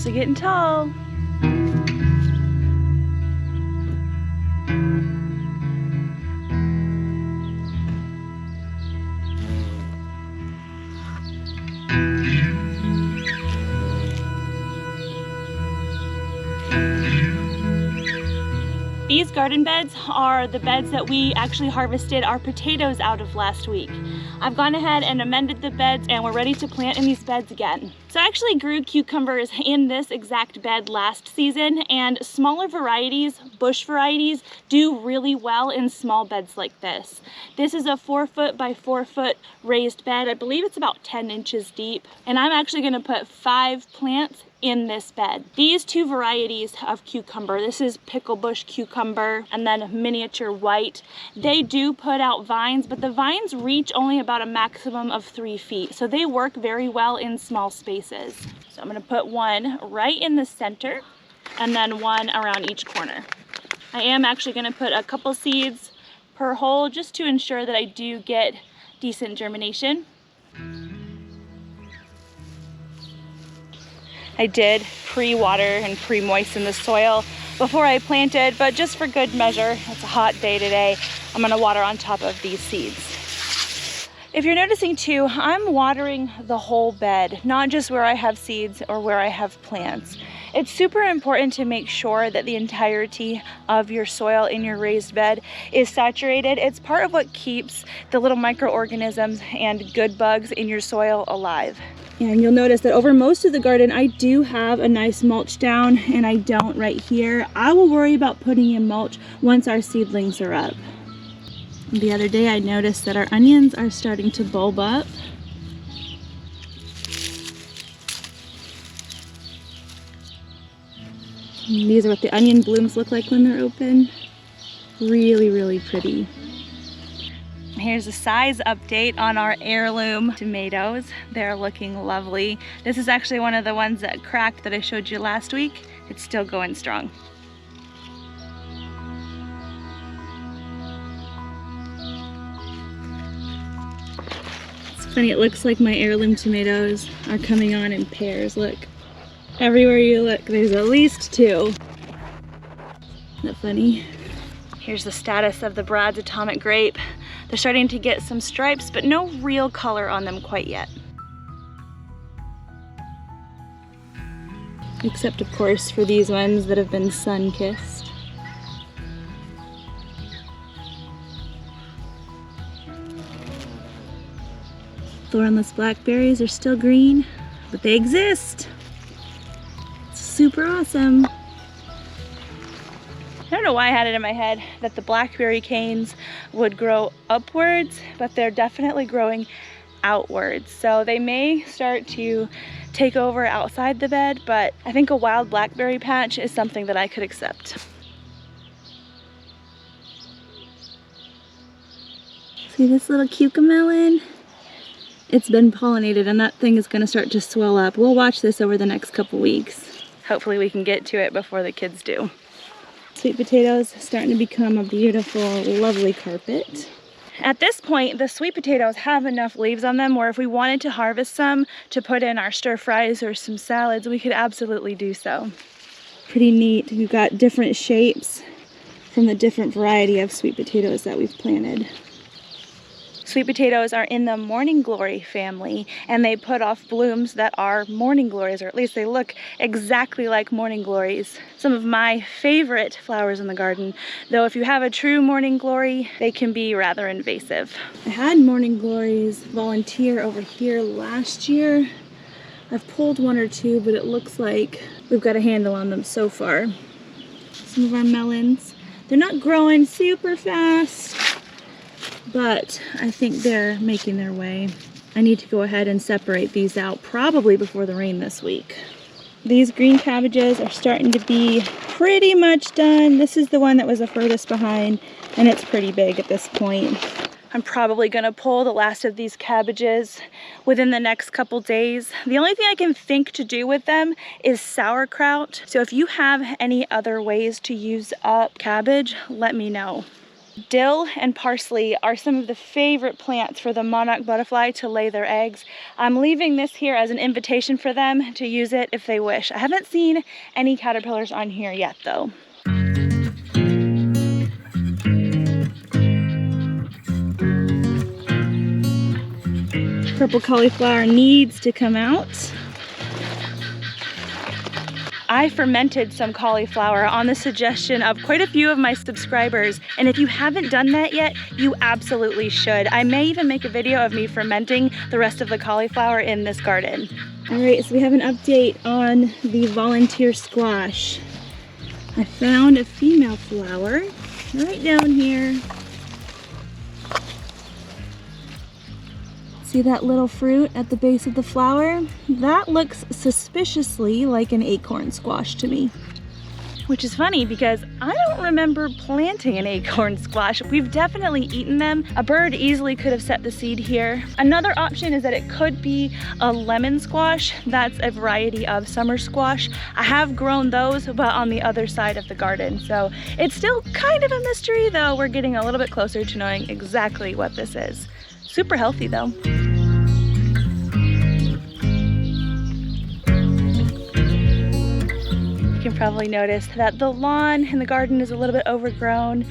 Potatoes are getting tall. These garden beds are the beds that we actually harvested our potatoes out of last week. I've gone ahead and amended the beds and we're ready to plant in these beds again. So I actually grew cucumbers in this exact bed last season, and smaller varieties, bush varieties, do really well in small beds like this. This is a 4-foot by 4-foot raised bed. I believe it's about 10 inches deep, and I'm actually going to put 5 plants in this bed. These 2 varieties of cucumber, this is pickle bush cucumber and then miniature white, they do put out vines, but the vines reach only about a maximum of 3 feet. So they work very well in small spaces. So I'm gonna put one right in the center and then one around each corner. I am actually gonna put a couple seeds per hole just to ensure that I do get decent germination. I did pre-water and pre-moisten the soil before I planted, but just for good measure, it's a hot day today, I'm gonna water on top of these seeds. If you're noticing too, I'm watering the whole bed, not just where I have seeds or where I have plants. It's super important to make sure that the entirety of your soil in your raised bed is saturated. It's part of what keeps the little microorganisms and good bugs in your soil alive. And you'll notice that over most of the garden, I do have a nice mulch down, and I don't right here. I will worry about putting in mulch once our seedlings are up. The other day I noticed that our onions are starting to bulb up. And these are what the onion blooms look like when they're open. Really, really pretty. Here's a size update on our heirloom tomatoes. They're looking lovely. This is actually one of the ones that cracked that I showed you last week. It's still going strong. It's funny, it looks like my heirloom tomatoes are coming on in pairs. Look, everywhere you look, there's at least 2. Isn't that funny? Here's the status of the Brad's Atomic Grape. They're starting to get some stripes, but no real color on them quite yet. Except, of course, for these ones that have been sun-kissed. Thornless blackberries are still green, but they exist. It's super awesome. I don't know why I had it in my head that the blackberry canes would grow upwards, but they're definitely growing outwards. So they may start to take over outside the bed, but I think a wild blackberry patch is something that I could accept. See this little cucamelon? It's been pollinated and that thing is going to start to swell up. We'll watch this over the next couple weeks. Hopefully we can get to it before the kids do. Sweet potatoes starting to become a beautiful, lovely carpet. At this point, the sweet potatoes have enough leaves on them where if we wanted to harvest some to put in our stir fries or some salads, we could absolutely do so. Pretty neat. We've got different shapes from the different variety of sweet potatoes that we've planted. Sweet potatoes are in the morning glory family, and they put off blooms that are morning glories, or at least they look exactly like morning glories. Some of my favorite flowers in the garden, though if you have a true morning glory, they can be rather invasive. I had morning glories volunteer over here last year. I've pulled 1 or 2, but it looks like we've got a handle on them so far. Some of our melons. They're not growing super fast, but I think they're making their way. I need to go ahead and separate these out probably before the rain this week. These green cabbages are starting to be pretty much done. This is the one that was the furthest behind, and it's pretty big at this point. I'm probably gonna pull the last of these cabbages within the next couple days. The only thing I can think to do with them is sauerkraut. So if you have any other ways to use up cabbage, let me know. Dill and parsley are some of the favorite plants for the monarch butterfly to lay their eggs. I'm leaving this here as an invitation for them to use it if they wish. I haven't seen any caterpillars on here yet though. Purple cauliflower needs to come out. I fermented some cauliflower on the suggestion of quite a few of my subscribers, and if you haven't done that yet, you absolutely should. I may even make a video of me fermenting the rest of the cauliflower in this garden. All right, so we have an update on the volunteer squash. I found a female flower right down here. See that little fruit at the base of the flower? That looks suspiciously like an acorn squash to me. Which is funny because I don't remember planting an acorn squash. We've definitely eaten them. A bird easily could have set the seed here. Another option is that it could be a lemon squash. That's a variety of summer squash. I have grown those, but on the other side of the garden. So it's still kind of a mystery, though we're getting a little bit closer to knowing exactly what this is. Super healthy though. You can probably notice that the lawn in the garden is a little bit overgrown.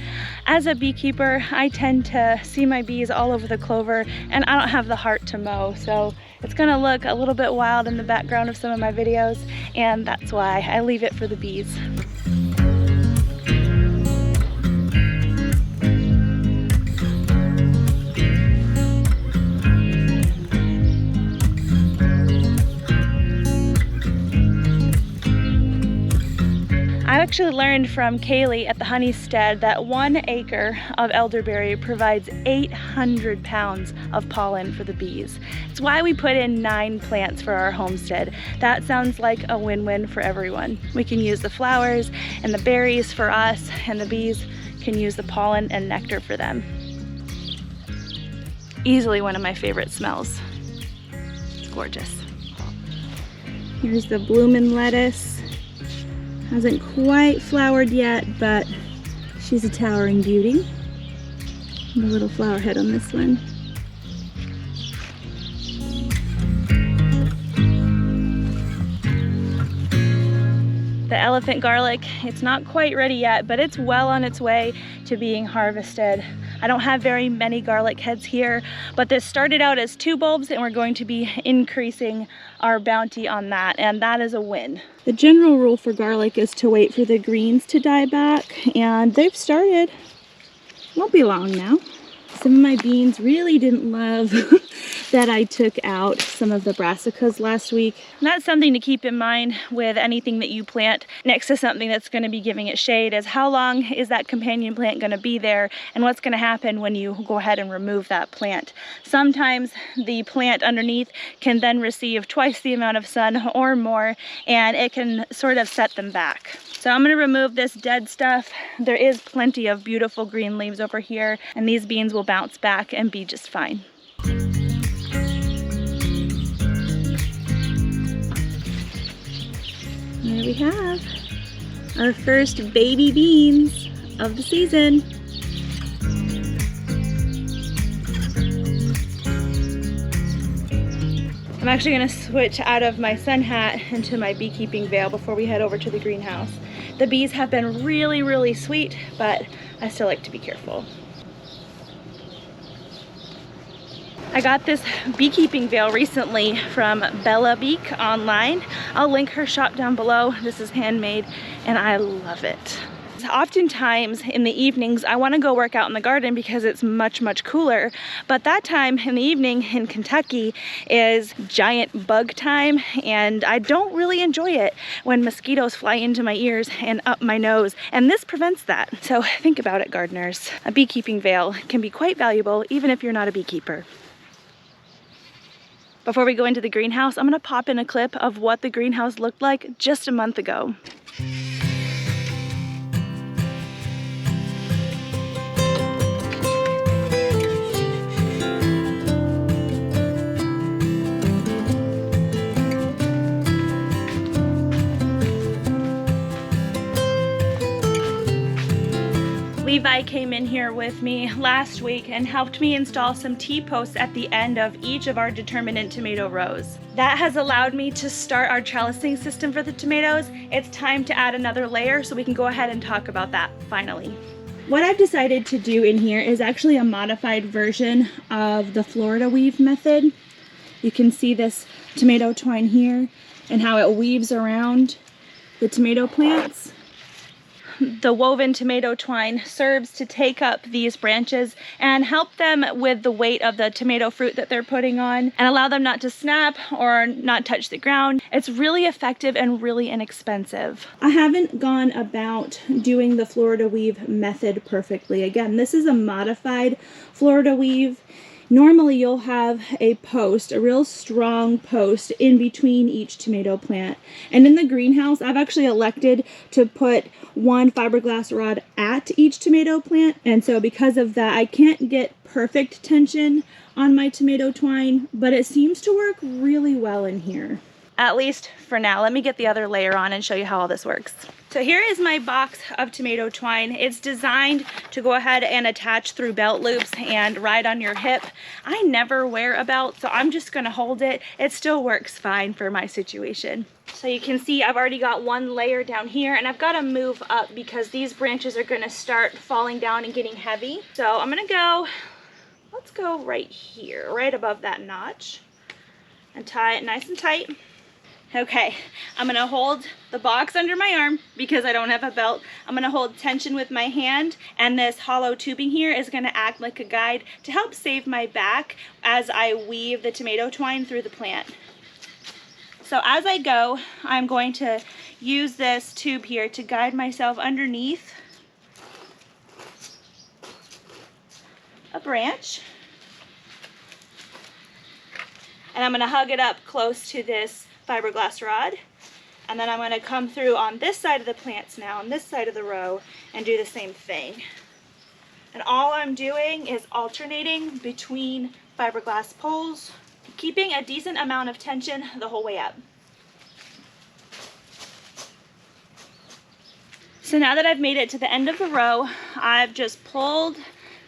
As a beekeeper, I tend to see my bees all over the clover and I don't have the heart to mow. So it's gonna look a little bit wild in the background of some of my videos, and that's why I leave it for the bees. I actually learned from Kaylee at the Homestead that 1 acre of elderberry provides 800 pounds of pollen for the bees. It's why we put in 9 plants for our homestead. That sounds like a win-win for everyone. We can use the flowers and the berries for us, and the bees can use the pollen and nectar for them. Easily one of my favorite smells. It's gorgeous. Here's the bloomin' lettuce. Hasn't quite flowered yet, but she's a towering beauty. And a little flower head on this one. The elephant garlic, it's not quite ready yet, but it's well on its way to being harvested. I don't have very many garlic heads here, but this started out as 2 bulbs and we're going to be increasing our bounty on that, and that is a win. The general rule for garlic is to wait for the greens to die back, and they've started. Won't be long now. Some of my beans really didn't love that I took out some of the brassicas last week. And that's something to keep in mind with anything that you plant next to something that's going to be giving it shade, is how long is that companion plant going to be there, and what's going to happen when you go ahead and remove that plant. Sometimes the plant underneath can then receive twice the amount of sun or more, and it can sort of set them back. So I'm going to remove this dead stuff. There is plenty of beautiful green leaves over here, and these beans will bounce back and be just fine. There we have our first baby beans of the season. I'm actually going to switch out of my sun hat into my beekeeping veil before we head over to the greenhouse. The bees have been really, really sweet, but I still like to be careful. I got this beekeeping veil recently from Bella Beak online. I'll link her shop down below. This is handmade and I love it. Oftentimes in the evenings I want to go work out in the garden because it's much, much cooler, but that time in the evening in Kentucky is giant bug time, and I don't really enjoy it when mosquitoes fly into my ears and up my nose, and this prevents that. So think about it, gardeners. A beekeeping veil can be quite valuable even if you're not a beekeeper. Before we go into the greenhouse, I'm going to pop in a clip of what the greenhouse looked like just a month ago. We've Levi came in here with me last week and helped me install some T-posts at the end of each of our determinate tomato rows. That has allowed me to start our trellising system for the tomatoes. It's time to add another layer, so we can go ahead and talk about that finally. What I've decided to do in here is actually a modified version of the Florida weave method. You can see this tomato twine here and how it weaves around the tomato plants. The woven tomato twine serves to take up these branches and help them with the weight of the tomato fruit that they're putting on and allow them not to snap or not touch the ground. It's really effective and really inexpensive. I haven't gone about doing the Florida weave method perfectly. Again, this is a modified Florida weave. Normally you'll have a post, a real strong post in between each tomato plant. And in the greenhouse, I've actually elected to put one fiberglass rod at each tomato plant. And so because of that, I can't get perfect tension on my tomato twine, but it seems to work really well in here. At least for now. Let me get the other layer on and show you how all this works. So here is my box of tomato twine. It's designed to go ahead and attach through belt loops and ride on your hip. I never wear a belt, so I'm just gonna hold it. It still works fine for my situation. So you can see I've already got one layer down here, and I've got to move up because these branches are gonna start falling down and getting heavy. So I'm gonna go, let's go right here, right above that notch, and tie it nice and tight. Okay, I'm gonna hold the box under my arm because I don't have a belt. I'm gonna hold tension with my hand, and this hollow tubing here is gonna act like a guide to help save my back as I weave the tomato twine through the plant. So as I go, I'm going to use this tube here to guide myself underneath a branch. And I'm gonna hug it up close to this fiberglass rod, and then I'm going to come through on this side of the plants now, on this side of the row, and do the same thing. And all I'm doing is alternating between fiberglass poles, keeping a decent amount of tension the whole way up. So now that I've made it to the end of the row, I've just pulled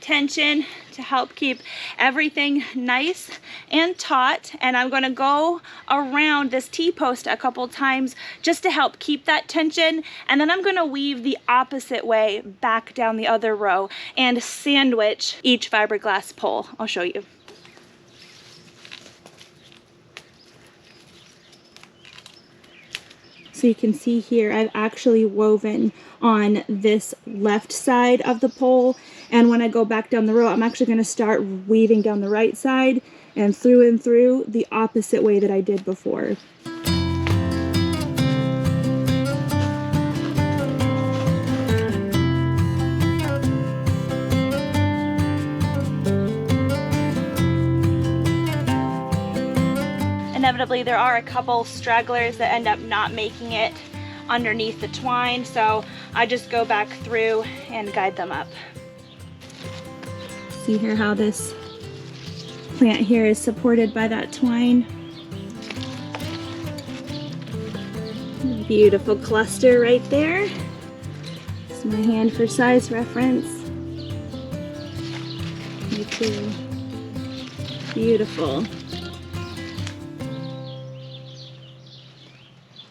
tension to help keep everything nice and taut, and I'm going to go around this T-post a couple times just to help keep that tension, and then I'm going to weave the opposite way back down the other row and sandwich each fiberglass pole. I'll show you. So you can see here I've actually woven on this left side of the pole, and when I go back down the row, I'm actually going to start weaving down the right side and through the opposite way that I did before. Inevitably, there are a couple stragglers that end up not making it underneath the twine, so I just go back through and guide them up. See here how this plant here is supported by that twine. Beautiful cluster right there. It's my hand for size reference. Me too. Beautiful.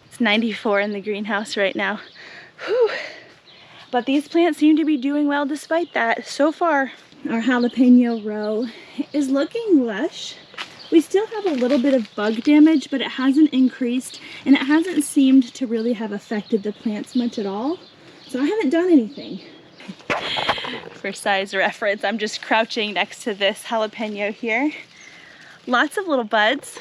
It's 94 in the greenhouse right now. Whew. But these plants seem to be doing well despite that. So far, our jalapeno row is looking lush. We still have a little bit of bug damage, but it hasn't increased, and it hasn't seemed to really have affected the plants much at all. So I haven't done anything. For size reference, I'm just crouching next to this jalapeno here. Lots of little buds.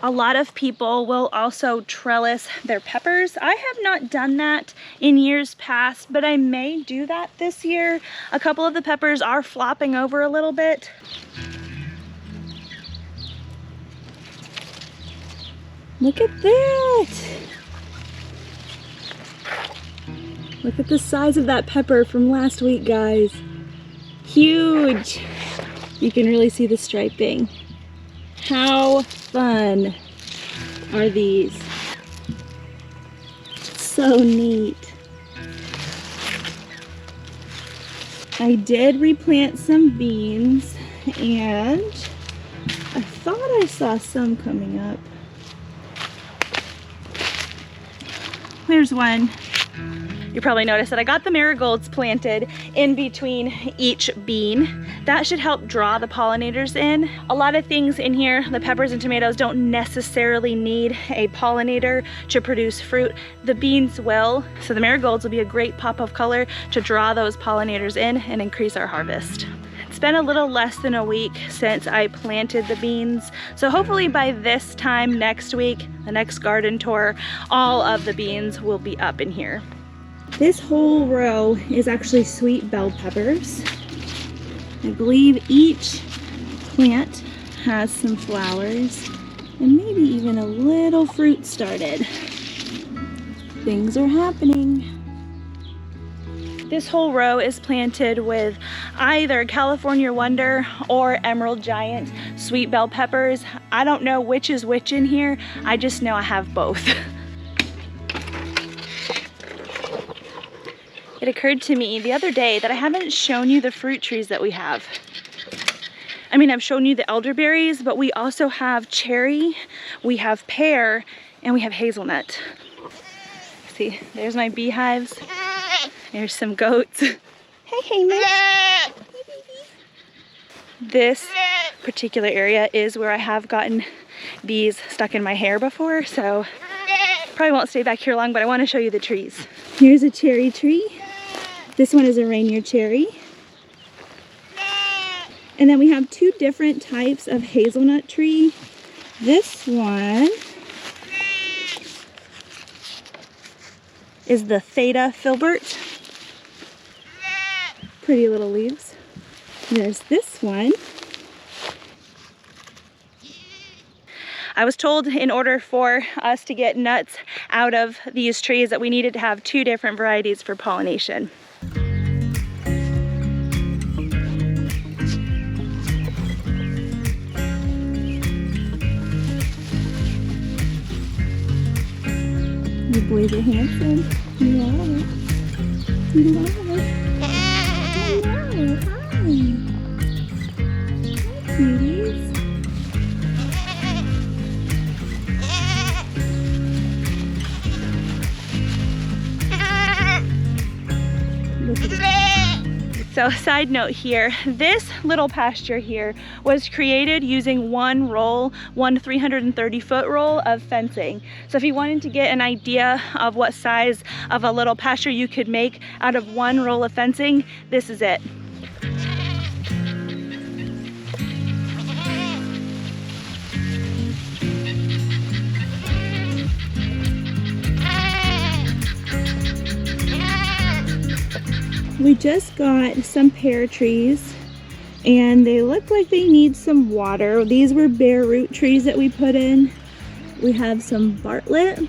A lot of people will also trellis their peppers. I have not done that in years past, but I may do that this year. A couple of the peppers are flopping over a little bit. Look at that! Look at the size of that pepper from last week, guys. Huge! You can really see the striping. How fun are these? So neat. I did replant some beans, and I thought I saw some coming up. There's one. You probably noticed that I got the marigolds planted in between each bean. That should help draw the pollinators in. A lot of things in here, the peppers and tomatoes, don't necessarily need a pollinator to produce fruit. The beans will, so the marigolds will be a great pop of color to draw those pollinators in and increase our harvest. It's been a little less than a week since I planted the beans, so hopefully by this time next week, the next garden tour, all of the beans will be up in here. This whole row is actually sweet bell peppers. I believe each plant has some flowers and maybe even a little fruit started. Things are happening. This whole row is planted with either California Wonder or Emerald Giant sweet bell peppers. I don't know which is which in here. I just know I have both. It occurred to me the other day that I haven't shown you the fruit trees that we have. I mean, I've shown you the elderberries, but we also have cherry, we have pear, and we have hazelnut. See, there's my beehives. There's some goats. Hey, Miss. This particular area is where I have gotten bees stuck in my hair before, so probably won't stay back here long, but I want to show you the trees. Here's a cherry tree. This one is a Rainier cherry. And then we have two different types of hazelnut tree. This one is the Theta filbert. Pretty little leaves. There's this one. I was told in order for us to get nuts out of these trees that we needed to have two different varieties for pollination. You boys are handsome. You are. You are. Hello. Hi. Hi, cuties. So side note here, this little pasture here was created using one 330-foot roll of fencing. So if you wanted to get an idea of what size of a little pasture you could make out of one roll of fencing, this is it. We just got some pear trees and they look like they need some water. These were bare root trees that we put in. We have some Bartlett.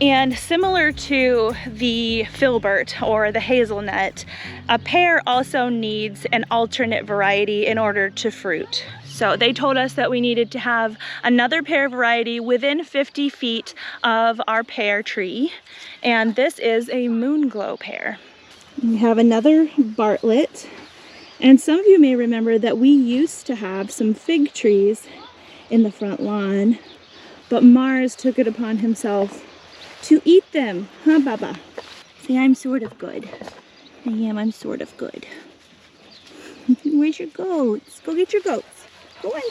And similar to the filbert or the hazelnut, a pear also needs an alternate variety in order to fruit. So they told us that we needed to have another pear variety within 50 feet of our pear tree. And this is a Moonglow pear. We have another Bartlett, and some of you may remember that we used to have some fig trees in the front lawn, but Mars took it upon himself to eat them, huh, Baba? See, I'm sort of good. I am, I'm sort of good. Where's your goats? Go get your goats. Go in.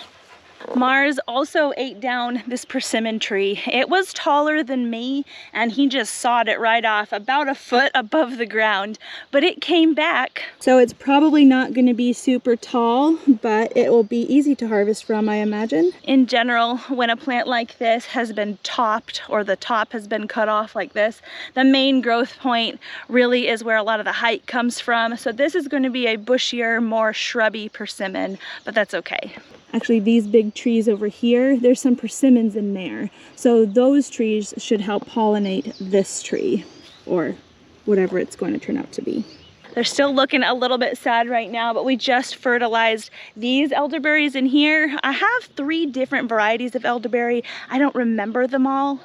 Mars also ate down this persimmon tree. It was taller than me and he just sawed it right off about a foot above the ground, but it came back. So it's probably not going to be super tall, but it will be easy to harvest from, I imagine. In general, when a plant like this has been topped or the top has been cut off like this, the main growth point really is where a lot of the height comes from. So this is going to be a bushier, more shrubby persimmon, but that's okay. Actually, these big trees over here, there's some persimmons in there. So those trees should help pollinate this tree or whatever it's going to turn out to be. They're still looking a little bit sad right now, but we just fertilized these elderberries in here. I have 3 different varieties of elderberry. I don't remember them all.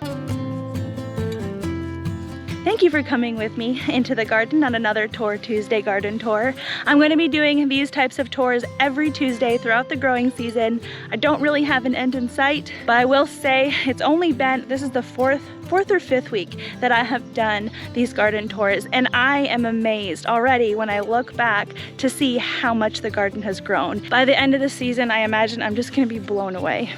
Thank you for coming with me into the garden on another Tour Tuesday garden tour. I'm going to be doing these types of tours every Tuesday throughout the growing season. I don't really have an end in sight, but I will say it's only been, this is the fourth or fifth week that I have done these garden tours, and I am amazed already when I look back to see how much the garden has grown. By the end of the season, I imagine I'm just going to be blown away.